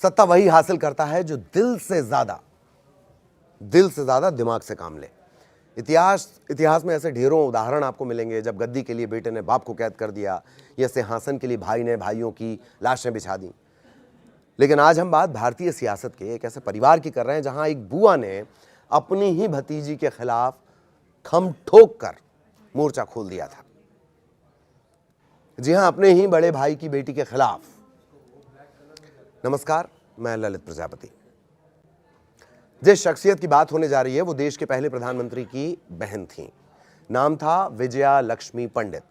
सत्ता वही हासिल करता है जो दिल से ज्यादा दिमाग से काम ले। इतिहास में ऐसे ढेरों उदाहरण आपको मिलेंगे जब गद्दी के लिए बेटे ने बाप को कैद कर दिया या सिंहासन के लिए भाई ने भाइयों की लाशें बिछा दी। लेकिन आज हम बात भारतीय सियासत के एक ऐसे परिवार की कर रहे हैं जहां एक बुआ ने अपनी ही भतीजी के खिलाफ खम ठोक कर मोर्चा खोल दिया था। जी हां, अपने ही बड़े भाई की बेटी के खिलाफ। नमस्कार, मैं ललित प्रजापति। जिस शख्सियत की बात होने जा रही है वो देश के पहले प्रधानमंत्री की बहन थी। नाम था विजया लक्ष्मी पंडित।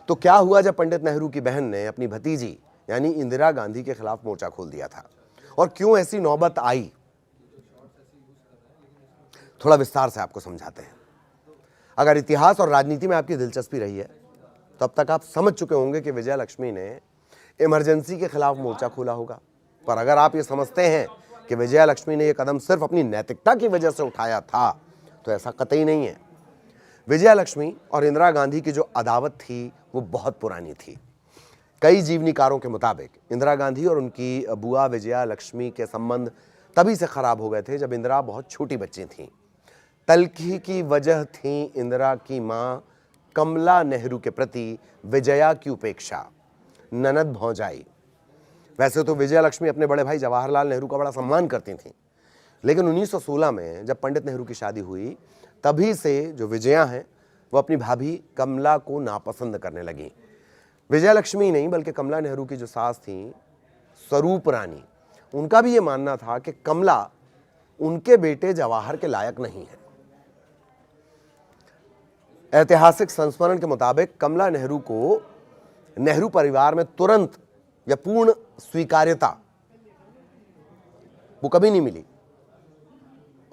तो क्या हुआ जब पंडित नेहरू की बहन ने अपनी भतीजी यानी इंदिरा गांधी के खिलाफ मोर्चा खोल दिया था, और क्यों ऐसी नौबत आई, थोड़ा विस्तार से आपको समझाते हैं। अगर इतिहास और राजनीति में आपकी दिलचस्पी रही है तो अब तक आप समझ चुके होंगे कि विजया लक्ष्मी ने इमरजेंसी के खिलाफ मोर्चा खोला होगा। पर अगर आप ये समझते हैं कि विजया लक्ष्मी ने यह कदम सिर्फ अपनी नैतिकता की वजह से उठाया था, तो ऐसा कतई नहीं है। विजया लक्ष्मी और इंदिरा गांधी की जो अदावत थी वो बहुत पुरानी थी। कई जीवनीकारों के मुताबिक इंदिरा गांधी और उनकी बुआ विजया लक्ष्मी के संबंध तभी से खराब हो गए थे जब इंदिरा बहुत छोटी बच्ची थीं। तल्खी की वजह थी इंदिरा की मां कमला नेहरू के प्रति विजया की उपेक्षा, ननद भौजाई। वैसे तो विजया लक्ष्मी अपने बड़े भाई जवाहरलाल नेहरू का बड़ा सम्मान करती थीं, लेकिन 1916 में जब पंडित नेहरू की शादी हुई तभी से जो विजया हैं वो अपनी भाभी कमला को नापसंद करने लगी। विजया लक्ष्मी नहीं बल्कि कमला नेहरू की जो सास थी स्वरूप रानी, उनका भी ये मानना था कि कमला उनके बेटे जवाहर के लायक नहीं है। ऐतिहासिक संस्मरण के मुताबिक कमला नेहरू को नेहरू परिवार में तुरंत या पूर्ण स्वीकार्यता वो कभी नहीं मिली,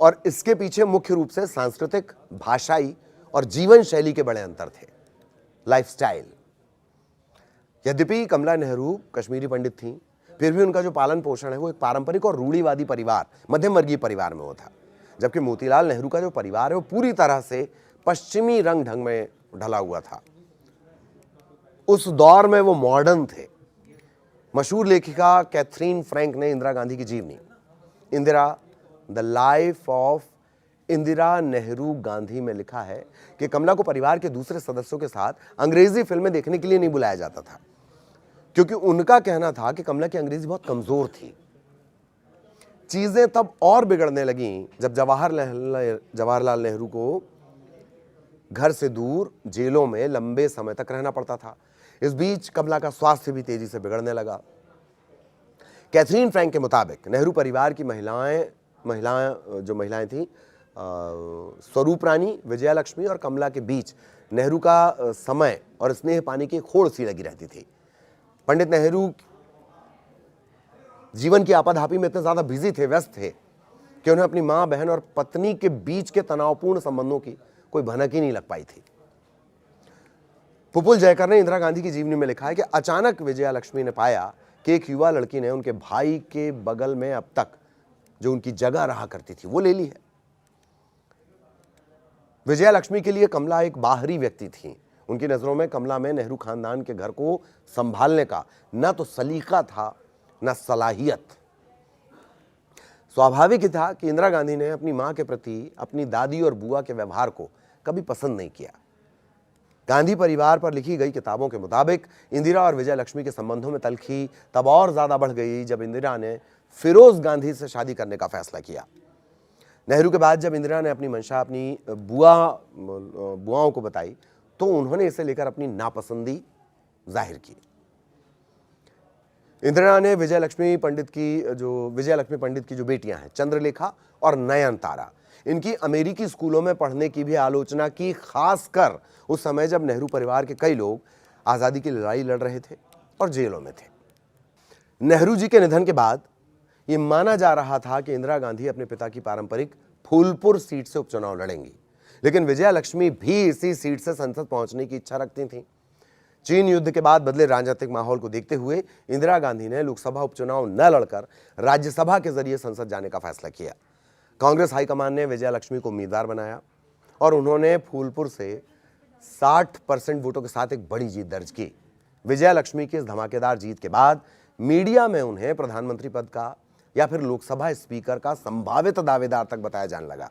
और इसके पीछे मुख्य रूप से सांस्कृतिक, भाषाई और जीवन शैली के बड़े अंतर थे, लाइफस्टाइल। यद्यपि कमला नेहरू कश्मीरी पंडित थीं, फिर भी उनका जो पालन पोषण है वो एक पारंपरिक और रूढ़िवादी परिवार, मध्यम वर्गीय परिवार में हुआ था। जबकि मोतीलाल नेहरू का जो परिवार है वो पूरी तरह से पश्चिमी रंग ढंग में ढला हुआ था। उस दौर में वो मॉडर्न थे। मशहूर लेखिका कैथरीन फ्रैंक ने इंदिरा गांधी की जीवनी Indira the life of Indira Nehru Gandhi में लिखा है कि कमला को परिवार के दूसरे सदस्यों के साथ अंग्रेजी फिल्में देखने के लिए नहीं बुलाया जाता था, क्योंकि उनका कहना था कि कमला की अंग्रेजी बहुत कमजोर थी। चीजें तब और बिगड़ने लगीं जब जवाहरलाल नेहरू को घर से दूर जेलों में लंबे समय तक रहना पड़ता था। इस बीच कमला का स्वास्थ्य भी तेजी से बिगड़ने लगा। कैथरीन फ्रैंक के मुताबिक नेहरू परिवार की महिलाएं थीं स्वरूप रानी, विजया लक्ष्मी और कमला के बीच नेहरू का समय और स्नेह पाने की होड़ सी लगी रहती थी। पंडित नेहरू जीवन की आपाधापी में इतने ज्यादा बिजी थे, व्यस्त थे, कि उन्हें अपनी मां, बहन और पत्नी के बीच के तनावपूर्ण संबंधों की कोई भनक ही नहीं लग पाई थी। पुपुल जयकर ने इंदिरा गांधी की जीवनी में लिखा है कि अचानक विजया लक्ष्मी ने पाया कि एक युवा लड़की ने उनके भाई के बगल में अब तक जो उनकी जगह रहा करती थी वो ले ली है। विजया लक्ष्मी के लिए कमला एक बाहरी व्यक्ति थी। उनकी नजरों में कमला में नेहरू खानदान के घर को संभालने का न तो सलीका था न सलाहियत। स्वाभाविक ही था कि इंदिरा गांधी ने अपनी मां के प्रति अपनी दादी और बुआ के व्यवहार को कभी पसंद नहीं किया। गांधी परिवार पर लिखी गई किताबों के मुताबिक इंदिरा और विजय लक्ष्मी के संबंधों में तल्खी तब और ज्यादा बढ़ गई जब इंदिरा ने फिरोज गांधी से शादी करने का फैसला किया। नेहरू के बाद जब इंदिरा ने अपनी मंशा अपनी बुआओं को बताई तो उन्होंने इसे लेकर अपनी नापसंदी जाहिर की। इंदिरा ने विजय लक्ष्मी पंडित की जो बेटियां हैं चंद्रलेखा और नयनतारा, इनकी अमेरिकी स्कूलों में पढ़ने की भी आलोचना की, खासकर उस समय जब नेहरू परिवार के कई लोग आजादी की लड़ाई लड़ रहे थे और जेलों में थे। नेहरू जी के निधन के बाद यह माना जा रहा था कि इंदिरा गांधी अपने पिता की पारंपरिक फूलपुर सीट से उपचुनाव लड़ेंगी, लेकिन विजया लक्ष्मी भी इसी सीट से संसद पहुंचने की इच्छा रखती थीं। चीन युद्ध के बाद बदले राजनीतिक माहौल को देखते हुए इंदिरा गांधी ने लोकसभा उपचुनाव न लड़कर राज्यसभा के जरिए संसद जाने का फैसला किया। कांग्रेस हाईकमान ने विजया लक्ष्मी को उम्मीदवार बनाया और उन्होंने फूलपुर से 60% वोटों के साथ एक बड़ी जीत दर्ज की। विजया लक्ष्मी की इस धमाकेदार जीत के बाद मीडिया में उन्हें प्रधानमंत्री पद का या फिर लोकसभा स्पीकर का संभावित दावेदार तक बताया जाने लगा।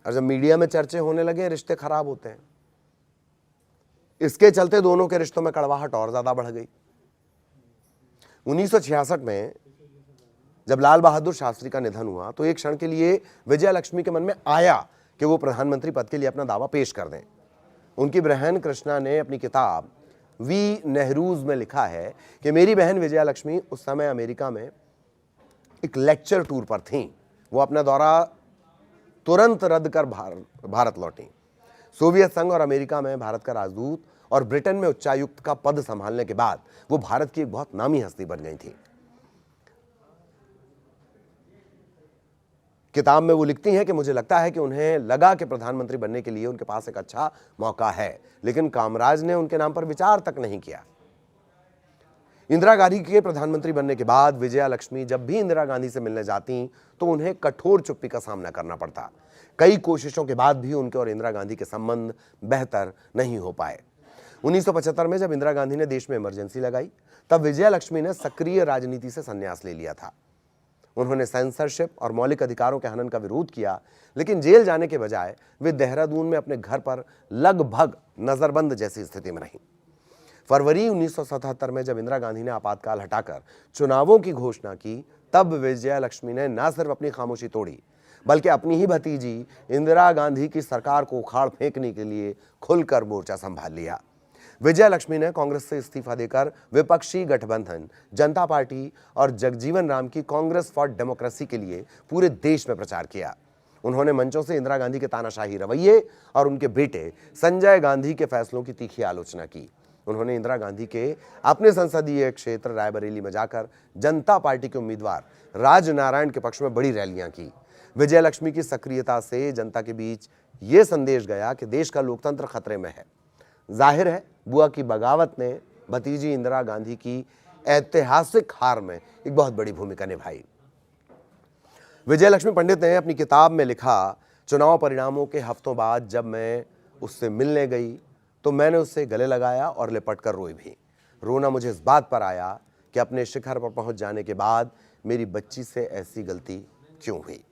और जब मीडिया में चर्चे होने लगे, रिश्ते खराब होते हैं। इसके चलते दोनों के रिश्तों में कड़वाहट और ज्यादा बढ़ गई। 1966 में जब लाल बहादुर शास्त्री का निधन हुआ तो एक क्षण के लिए विजया लक्ष्मी के मन में आया कि वो प्रधानमंत्री पद के लिए अपना दावा पेश कर दें। उनकी बहन कृष्णा ने अपनी किताब वी नेहरूज में लिखा है कि मेरी बहन विजया लक्ष्मी उस समय अमेरिका में एक लेक्चर टूर पर थीं। वो अपना दौरा तुरंत रद्द कर भारत लौटी। सोवियत संघ और अमेरिका में भारत का राजदूत और ब्रिटेन में उच्चायुक्त का पद संभालने के बाद वो भारत की एक बहुत नामी हस्ती बन गई थी। किताब में वो लिखती हैं कि मुझे लगता है कि उन्हें लगा कि प्रधानमंत्री बनने के लिए उनके पास एक अच्छा मौका है, लेकिन कामराज ने उनके नाम पर विचार तक नहीं किया। इंदिरा गांधी के प्रधानमंत्री बनने के बाद विजया लक्ष्मी जब भी इंदिरा गांधी से मिलने जाती तो उन्हें कठोर चुप्पी का सामना करना पड़ता। कई कोशिशों के बाद भी उनके और इंदिरा गांधी के संबंध बेहतर नहीं हो पाए। 1975 में जब इंदिरा गांधी ने देश में इमरजेंसी लगाई तब विजया लक्ष्मी ने सक्रिय राजनीति से संन्यास ले लिया था। उन्होंने सेंसरशिप और मौलिक अधिकारों के हनन का विरोध किया, लेकिन जेल जाने के बजाय वे देहरादून में अपने घर पर लगभग नजरबंद जैसी स्थिति में रहीं। फरवरी 1977 में जब इंदिरा गांधी ने आपातकाल हटाकर चुनावों की घोषणा की तब विजया लक्ष्मी ने न सिर्फ अपनी खामोशी तोड़ी बल्कि अपनी ही भतीजी इंदिरा गांधी की सरकार को उखाड़ फेंकने के लिए खुलकर मोर्चा संभाल लिया। विजया लक्ष्मी ने कांग्रेस से इस्तीफा देकर विपक्षी गठबंधन जनता पार्टी और जगजीवन राम की कांग्रेस फॉर डेमोक्रेसी के लिए पूरे देश में प्रचार किया। उन्होंने मंचों से इंदिरा गांधी के तानाशाही रवैये और उनके बेटे संजय गांधी के फैसलों की तीखी आलोचना की। उन्होंने इंदिरा गांधी के अपने संसदीय क्षेत्र रायबरेली में जाकर जनता पार्टी के उम्मीदवार राजनारायण के पक्ष में बड़ी रैलियां की। विजया लक्ष्मी की सक्रियता से जनता के बीच ये संदेश गया कि देश का लोकतंत्र खतरे में है। जाहिर है बुआ की बगावत ने भतीजी इंदिरा गांधी की ऐतिहासिक हार में एक बहुत बड़ी भूमिका निभाई। विजय लक्ष्मी पंडित ने अपनी किताब में लिखा, चुनाव परिणामों के हफ्तों बाद जब मैं उससे मिलने गई तो मैंने उससे गले लगाया और लिपट कर रोई भी। रोना मुझे इस बात पर आया कि अपने शिखर पर पहुंच जाने के बाद मेरी बच्ची से ऐसी गलती क्यों हुई।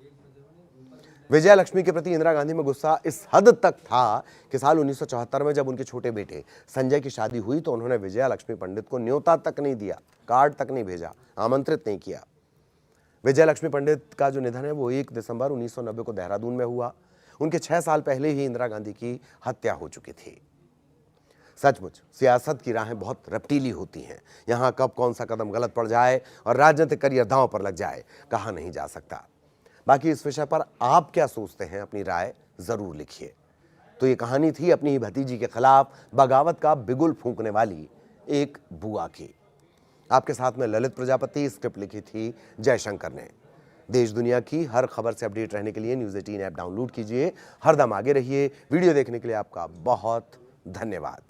विजया लक्ष्मी के प्रति इंदिरा गांधी में गुस्सा इस हद तक था कि साल 1974 में जब उनके छोटे बेटे संजय की शादी हुई तो उन्होंने विजया लक्ष्मी पंडित को न्योता तक नहीं दिया, कार्ड तक नहीं भेजा, आमंत्रित नहीं किया। विजया लक्ष्मी पंडित का जो निधन है वो 1 दिसंबर 1990 को देहरादून में हुआ। उनके 6 साल पहले ही इंदिरा गांधी की हत्या हो चुकी थी। सचमुच सियासत की राहें बहुत रपटीली होती हैं। यहाँ कब कौन सा कदम गलत पड़ जाए और राजनीतिक करियर दांव पर लग जाए कहा नहीं जा सकता। बाकी इस विषय पर आप क्या सोचते हैं, अपनी राय जरूर लिखिए। तो ये कहानी थी अपनी ही भतीजी के खिलाफ बगावत का बिगुल फूंकने वाली एक बुआ की। आपके साथ में ललित प्रजापति, स्क्रिप्ट लिखी थी जयशंकर ने। देश दुनिया की हर खबर से अपडेट रहने के लिए न्यूज़ 18 ऐप डाउनलोड कीजिए। हरदम आगे रहिए। वीडियो देखने के लिए आपका बहुत धन्यवाद।